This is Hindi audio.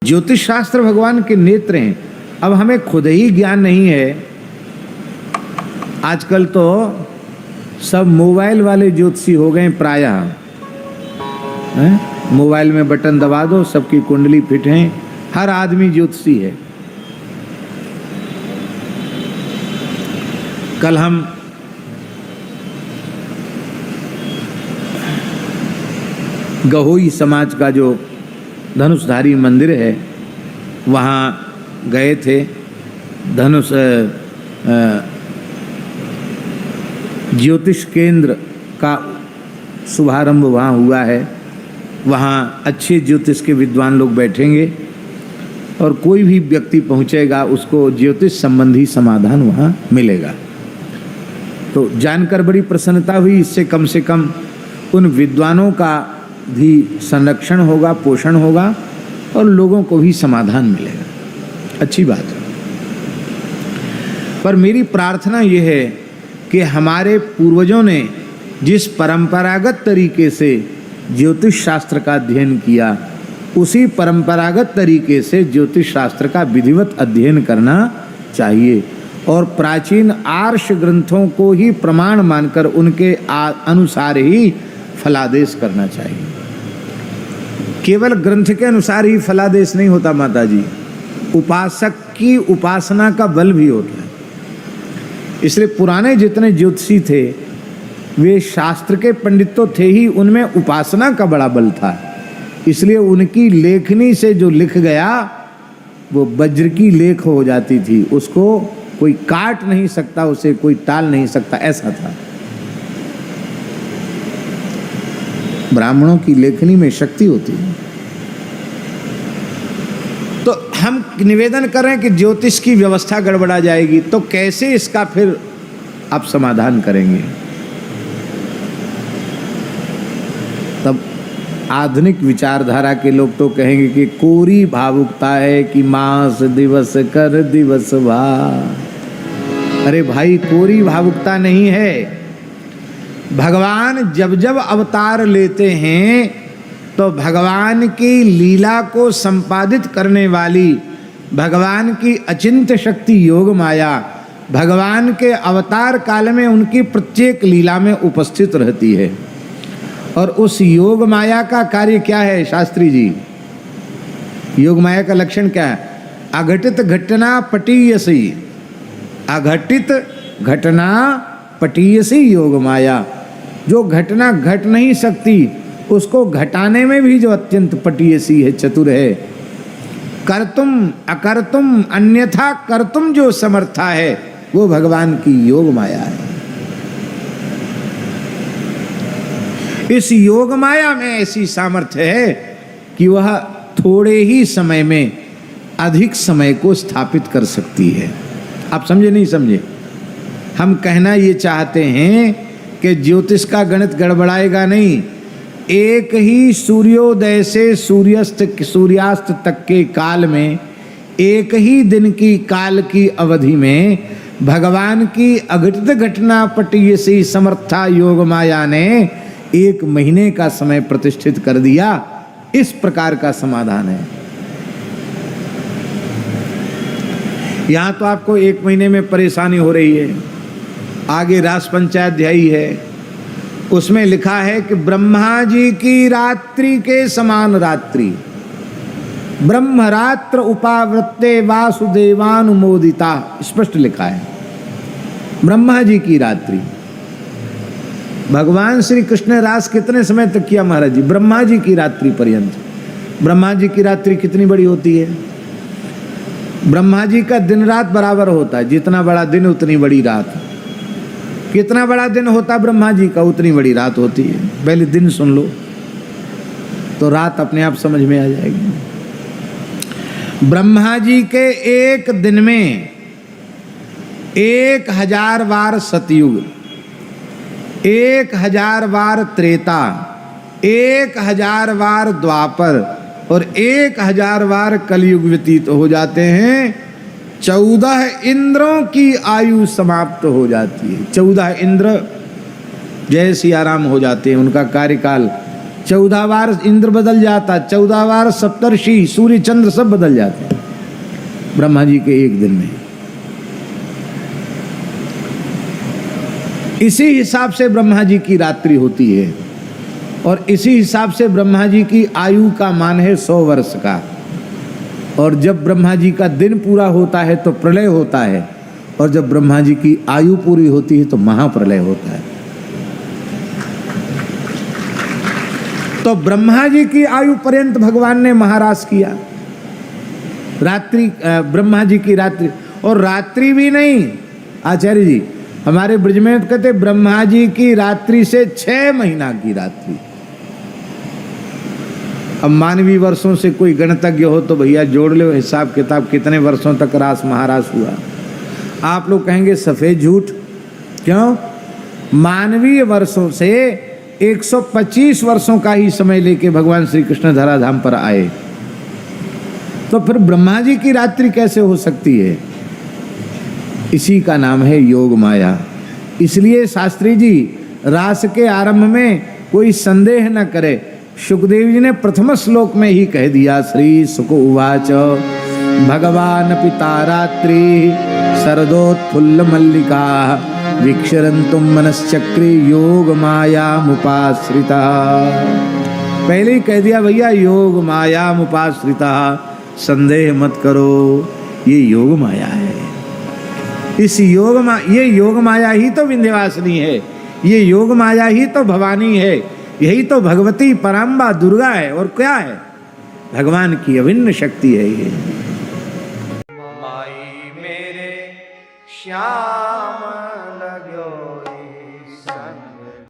ज्योतिष शास्त्र भगवान के नेत्र हैं। अब हमें खुद ही ज्ञान नहीं है। आजकल तो सब मोबाइल वाले ज्योतिषी हो गए प्रायः। मोबाइल में बटन दबा दो, सबकी कुंडली फिट है, हर आदमी ज्योतिषी है। कल हम गहोई समाज का जो धनुषधारी मंदिर है वहाँ गए थे। धनुष ज्योतिष केंद्र का शुभारंभ वहाँ हुआ है। वहाँ अच्छे ज्योतिष के विद्वान लोग बैठेंगे और कोई भी व्यक्ति पहुँचेगा उसको ज्योतिष संबंधी समाधान वहाँ मिलेगा। तो जानकर बड़ी प्रसन्नता हुई। इससे कम उन विद्वानों का भी संरक्षण होगा, पोषण होगा और लोगों को भी समाधान मिलेगा। अच्छी बात है। पर मेरी प्रार्थना ये है कि हमारे पूर्वजों ने जिस परंपरागत तरीके से ज्योतिष शास्त्र का अध्ययन किया, उसी परंपरागत तरीके से ज्योतिष शास्त्र का विधिवत अध्ययन करना चाहिए और प्राचीन आर्ष ग्रंथों को ही प्रमाण मानकर उनके अनुसार ही फलादेश करना चाहिए। केवल ग्रंथ के अनुसार ही फलादेश नहीं होता माता जी, उपासक की उपासना का बल भी होता है। इसलिए पुराने जितने ज्योतिषी थे वे शास्त्र के पंडित तो थे ही, उनमें उपासना का बड़ा बल था। इसलिए उनकी लेखनी से जो लिख गया वो वज्र की लेख हो जाती थी, उसको कोई काट नहीं सकता, उसे कोई टाल नहीं सकता, ऐसा था। ब्राह्मणों की लेखनी में शक्ति होती है। तो हम निवेदन कर रहे हैं कि ज्योतिष की व्यवस्था गड़बड़ा जाएगी, तो कैसे इसका फिर आप समाधान करेंगे? तब आधुनिक विचारधारा के लोग तो कहेंगे कि कोरी भावुकता है कि मास दिवस कर दिवस भा। अरे भाई, कोरी भावुकता नहीं है। भगवान जब जब अवतार लेते हैं तो भगवान की लीला को संपादित करने वाली भगवान की अचिंत्य शक्ति योग माया भगवान के अवतार काल में उनकी प्रत्येक लीला में उपस्थित रहती है। और उस योग माया का कार्य क्या है शास्त्री जी? योग माया का लक्षण क्या है? अघटित घटना पटीयसी, अघटित घटना पटीयसी योग माया। जो घटना घट नहीं सकती उसको घटाने में भी जो अत्यंत पटीयसी है, चतुर है। कर्तुम अकर्तुम अन्यथा कर्तुम जो समर्था है वो भगवान की योग माया है। इस योग माया में ऐसी सामर्थ्य है कि वह थोड़े ही समय में अधिक समय को स्थापित कर सकती है। आप समझे नहीं समझे? हम कहना ये चाहते हैं कि ज्योतिष का गणित गड़बड़ाएगा नहीं। एक ही सूर्योदय से सूर्यास्त तक के काल में, एक ही दिन की काल की अवधि में भगवान की अघटित घटना पटीयसी समर्था योग माया ने 1 महीने का समय प्रतिष्ठित कर दिया। इस प्रकार का समाधान है। यहां तो आपको 1 महीने में परेशानी हो रही है। आगे रास पंचाध्यायी है, उसमें लिखा है कि ब्रह्मा जी की रात्रि के समान रात्रि, ब्रह्मरात्र उपावृत्ते वासुदेवानुमोदिता, स्पष्ट लिखा है। ब्रह्मा जी की रात्रि। भगवान श्री कृष्ण ने रास कितने समय तक किया महाराज जी? ब्रह्मा जी की रात्रि पर्यंत। ब्रह्मा जी की रात्रि कितनी बड़ी होती है? ब्रह्मा जी का दिन रात बराबर होता है। जितना बड़ा दिन उतनी बड़ी रात। कितना बड़ा दिन होता ब्रह्मा जी का, उतनी बड़ी रात होती है। पहले दिन सुन लो तो रात अपने आप समझ में आ जाएगी। ब्रह्मा जी के एक दिन में 1000 बार सतयुग, 1000 बार त्रेता, 1000 बार द्वापर और 1000 बार कलयुग व्यतीत हो जाते हैं। 14 इंद्रों की आयु समाप्त हो जाती है। 14 इंद्र जय सियाराम हो जाते हैं। उनका कार्यकाल 14 बार इंद्र बदल जाता, 14 बार सप्तर्षि, सूर्य, चंद्र सब बदल जाते ब्रह्मा जी के एक दिन में। इसी हिसाब से ब्रह्मा जी की रात्रि होती है और इसी हिसाब से ब्रह्मा जी की आयु का मान है 100 वर्ष का। और जब ब्रह्मा जी का दिन पूरा होता है तो प्रलय होता है, और जब ब्रह्मा जी की आयु पूरी होती है तो महाप्रलय होता है। तो ब्रह्मा जी की आयु पर्यंत भगवान ने महाराज किया रात्रि, ब्रह्मा जी की रात्रि। और रात्रि भी नहीं, आचार्य जी हमारे ब्रज में कहते ब्रह्मा जी की रात्रि से 6 महीना की रात्रि। अब मानवीय वर्षों से कोई गणतज्ञ हो तो भैया जोड़ लो हिसाब किताब कितने वर्षों तक रास महारास हुआ। आप लोग कहेंगे सफेद झूठ, क्यों? मानवीय वर्षों से 125 वर्षों का ही समय लेके भगवान श्री कृष्ण धराधाम पर आए, तो फिर ब्रह्मा जी की रात्रि कैसे हो सकती है? इसी का नाम है योग माया। इसलिए शास्त्री जी रास के आरंभ में कोई संदेह न करे। सुखदेव जी ने प्रथम श्लोक में ही कह दिया, श्री सुक उवाच भगवान पिता रात्रि शरदोत्फुल्ल मल्लिका विक्षरन्तुम मनश्चक्रे योग माया मुपाश्रिता। पहले ही कह दिया भैया योग माया मुपाश्रिता, संदेह मत करो, ये योग माया है। इस ये योग माया ही तो विंध्यवासिनी है, ये योग माया ही तो भवानी है, यही तो भगवती पराम्बा दुर्गा है। और क्या है? भगवान की अभिन्न शक्ति है ये। माई मेरे श्याम